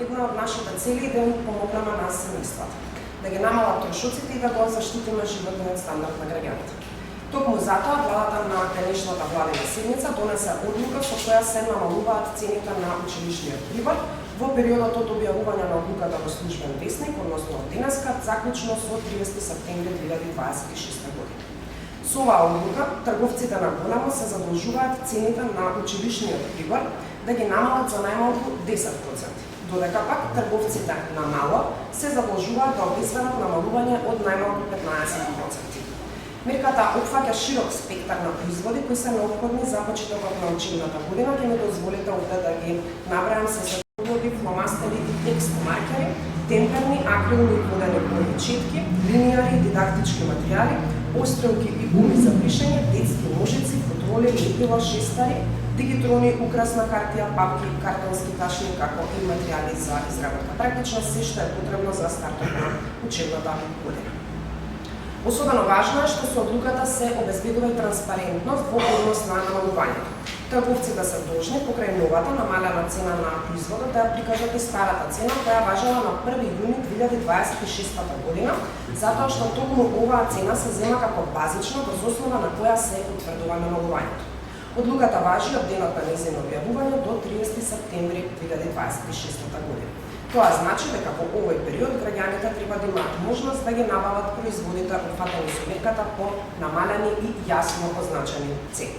една од нашите цели е да им помогнеме на семејствата, да ги намалат трошоците и да го заштитиме животниот стандард на граѓаните. Токму затоа владата на денешната владина седница донесе одлука со која се намалуваат цените на училишниот прибор во периодот од објавување на одлуката во Службен весник, односно од денеска, заклучно со 30 септември 2026 година. Со оваа одлука, трговците на големо се задолжуваат цените на училишниот прибор да ги намалат за најмалку 10%, додека пак трговците на мало се задолжуваат да обезбедат намалување од најмалку 15%. Мерката опфаќа широк спектар на производи кои се неопходни за почетокот на учебната година. Ќе ми дозволите овде да ги набрајам се световоди, фломастери и текст маркери, темперни, акрилни и водени бои четки, линијари и дидактички материјали, острелки и гуми за пишење, детски ножици, футроли, лепила, шестари, дигитрони, украсна хартија, папки, картонски ташни, како и материјали за изработка. Практично се што е потребно за стартот на учебната година. Особено важно е што со одлуката се обезбедува и транспарентност во однос на намалувањето. Трговците се должни покрај новата намалена цена на производот да ја прикажат и старата цена која важела на 1 јуни 2026 година, затоа што токму оваа цена се зема како базична врз основа на која се утврдува намалувањето. Одлуката важи од денот на нејзино објавување до 30 септември 2026 година. Тоа значи дека во овој период граѓаните треба да имаат можност да ги набават производите опфатени со мерката по намалени и јасно означени цени.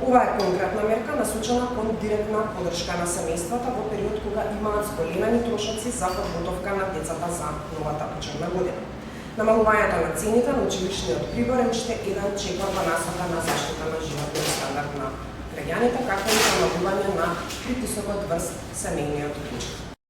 Ова е конкретна мерка насочена кон директна поддршка на семејствата во период кога имаат зголемени трошоци за подготовка на децата за новата учебна година. Намалувањето на цените на училишниот прибор е уште еден чекор во насока на заштита на животниот стандард на граѓаните, както и намалување на притисокот врз семејниот бюџет.